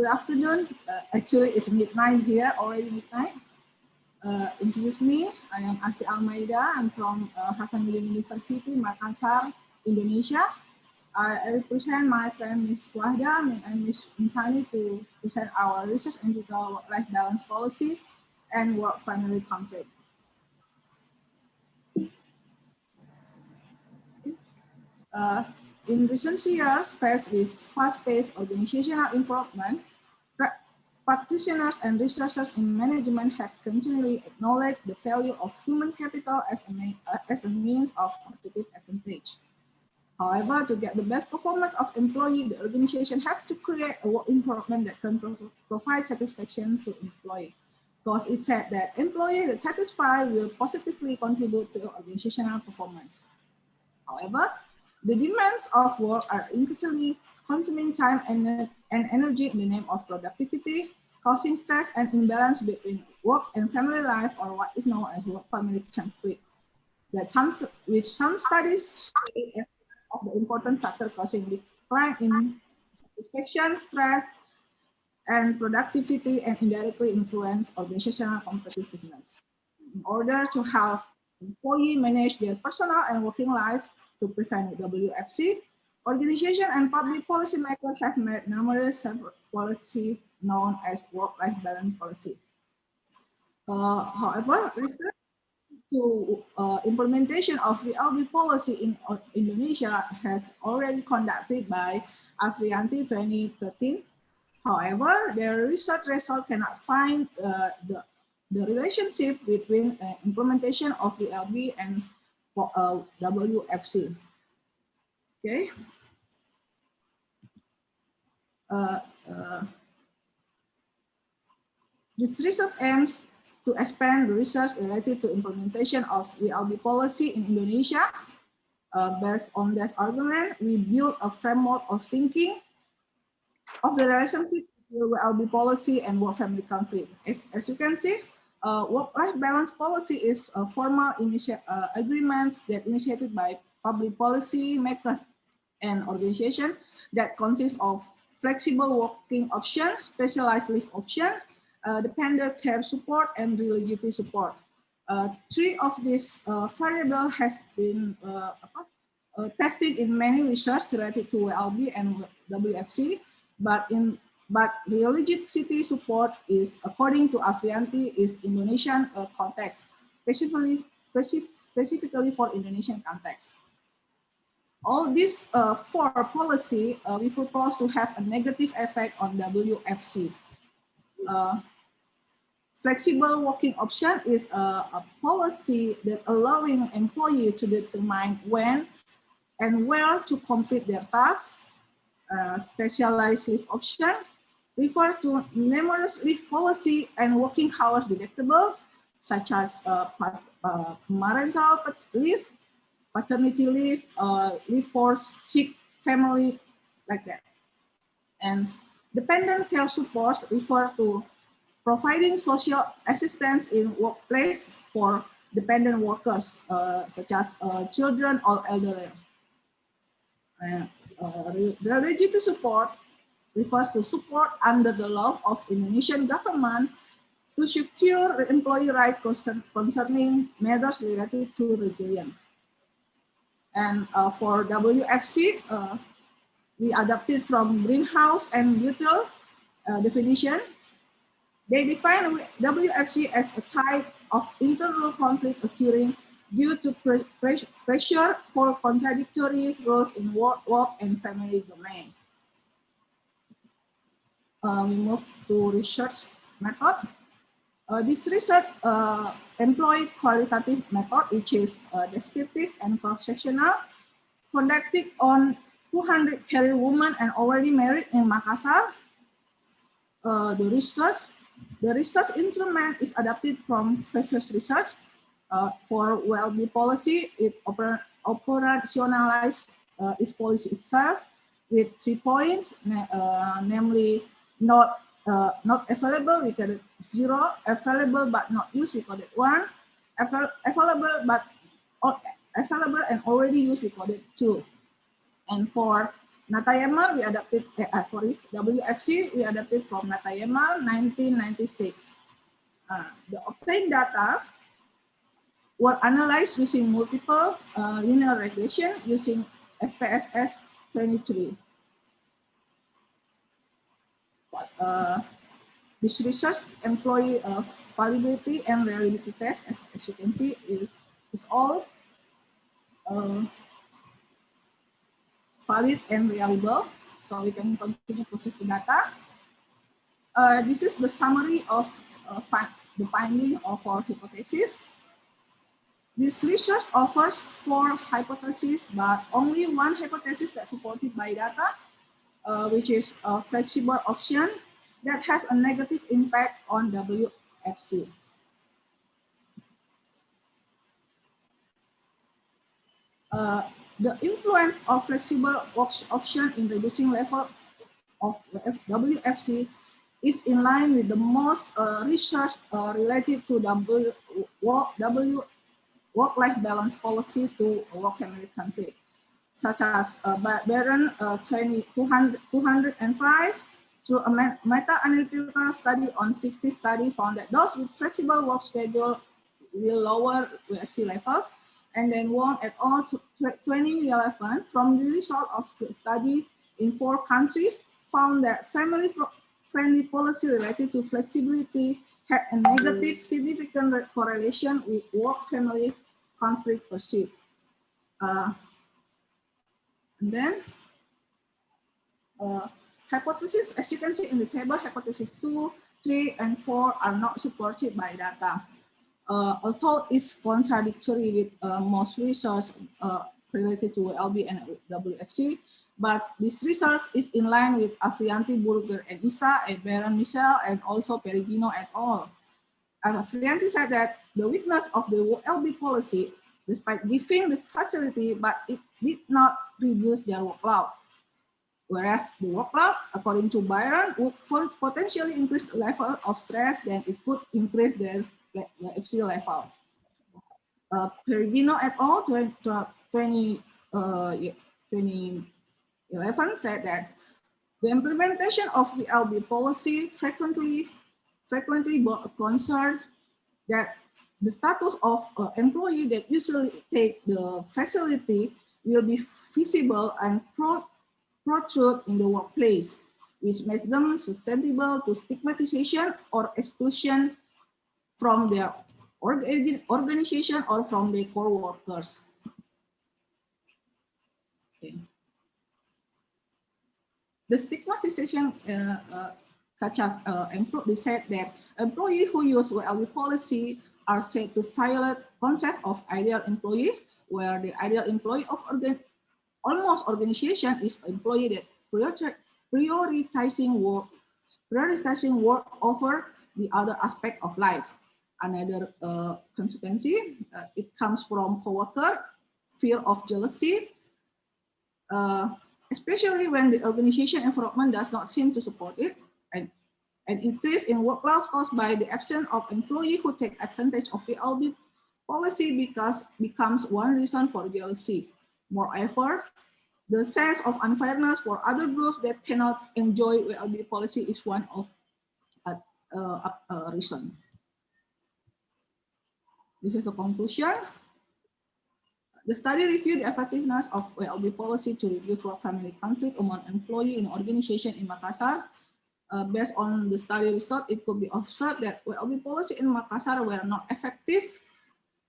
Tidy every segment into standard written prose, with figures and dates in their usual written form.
Good afternoon. Actually, it's midnight here, already midnight. Introduce me. I am Asty Almaida. I'm from Hasanuddin University, Makassar, Indonesia. I represent my friend Ms. Wahda and Ms. Insany to present our research into work-life balance policy and work-family conflict. In recent years, faced with fast-paced organizational improvement, practitioners and researchers in management have continually acknowledged the value of human capital as a means of competitive advantage. However, to get the best performance of employee, the organization has to create a work environment that can provide satisfaction to employee. Because it said that employees that satisfied will positively contribute to organizational performance. However, the demands of work are increasingly consuming time and energy in the name of productivity, causing stress and imbalance between work and family life, or what is known as work-family conflict. Which some studies say of the important factor causing decline in satisfaction, stress, and productivity, and indirectly influence organizational competitiveness. In order to help employees manage their personal and working life to prevent WFC, organization and public policymakers have made numerous policies known as work-life balance policy. However, research to implementation of VLB policy in Indonesia has already conducted by Afrianti 2013. However, their research result cannot find the relationship between implementation of VLB and WFC. Okay. This research aims to expand the research related to implementation of VLB policy in Indonesia. Based on this argument, we built a framework of thinking of the relationship between VLB policy and work-family conflict. As you can see, work-life balance policy is a formal agreement that initiated by public policy makers and organizations that consists of flexible working option, specialized leave option, dependent care support, and religiosity support. Three of these variables has been tested in many research related to WLB and WFC, but religiosity support is, according to Afrianti, is Indonesian context, specifically for Indonesian context. All these four policy, we propose to have a negative effect on WFC. Flexible working option is a policy that allowing employee to determine when and where to complete their tasks. Specialized leave option refer to numerous leave policy and working hours deductible, such as parental leave, paternity leave, leave for sick family, like that. And dependent care supports refer to providing social assistance in workplace for dependent workers, such as children or elderly. Religiosity support refers to support under the law of Indonesian government to secure employee rights concerning matters related to religion. And for WFC, we adapted from Greenhouse and Buttel definition. They define WFC as a type of internal conflict occurring due to pressure for contradictory roles in work and family domain. We move to research method. This research employed qualitative method, which is descriptive and cross-sectional, conducted on 200 career women and already married in Makassar. The research instrument is adapted from previous research. For WLB policy, it operationalized its policy itself with 3 points, namely not available, we call it 0, available but not used, we call it 1, available and already used, we call it 2. And for Natayama, we adapted, WFC, we adapted from Natayama 1996. The obtained data were analyzed using multiple linear regression using SPSS 23. This research employee validity and reliability test, as you can see, is all valid and reliable. So we can continue process the data. This is the summary of the finding of our hypothesis. This research offers 4 hypotheses, but only one hypothesis that's supported by data, which is a flexible option that has a negative impact on WFC. The influence of flexible option in reducing level of WFC is in line with the most research related to work-life balance policy to work-family conflict, such as Baron 205, through a meta-analytical study on 60 studies found that those with flexible work schedule will lower WFC levels, and then Wong et al. 2011 from the result of the study in 4 countries found that family-friendly policy related to flexibility had a negative significant correlation with work-family conflict perceived. And then hypothesis, as you can see in the table, hypothesis 2, 3, and 4 are not supported by data. Although it's contradictory with most research related to LB and WFC, but this research is in line with Afrianti, Burger, and Isa, and Baron Michel, and also Perigino et al. Afrianti said that the weakness of the LB policy, despite giving the facility, but it did not reduce their workload. Whereas the workload, according to Byron, would potentially increase the level of stress, then it could increase their WFC level. Perigino et al. 2011 said that the implementation of the LB policy frequently concerned that the status of employee that usually take the facility will be visible and protrude in the workplace, which makes them susceptible to stigmatization or exclusion from their organization or from their co-workers. Okay. The stigmatization, such as they said that employees who use WLB policy are said to violate concept of ideal employee, where the ideal employee of almost organization is employee that prioritizing work over the other aspect of life. Another consequence, it comes from coworker, fear of jealousy, especially when the organization environment does not seem to support it, and an increase in workload caused by the absence of employees who take advantage of WLB policy becomes one reason for jealousy. Moreover, the sense of unfairness for other groups that cannot enjoy WLB policy is one of a reason. This is the conclusion. The study reviewed the effectiveness of WLB policy to reduce work-family conflict among employees in organization in Makassar. Based on the study result, it could be observed that WLB policy in Makassar were not effective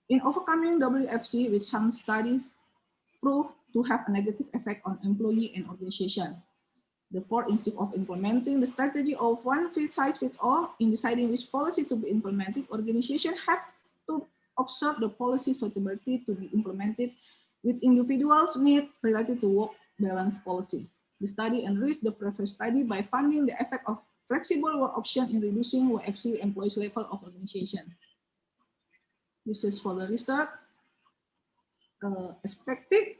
in overcoming WFC, which some studies prove to have a negative effect on employee and organization. Therefore, instead of implementing the strategy of one size fits all in deciding which policy to be implemented, organizations have to observe the policy suitability to be implemented with individuals' needs related to work balance policy. The study enriched the previous study by finding the effect of flexible work option in reducing WFC employees level of organization. This is for the research. Expected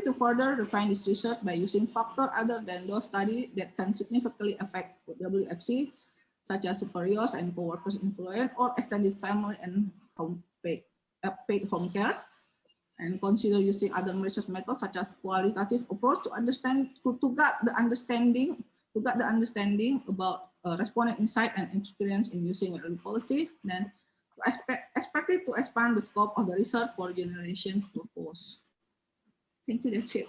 to further refine this research by using factors other than those studies that can significantly affect WFC, such as superiors and co-workers influence or extended family and paid home care. and consider using other research methods such as qualitative approach to get the understanding about respondent insight and experience in using value policy. Then expected to expand the scope of the research for generation purpose. Thank you. That's it.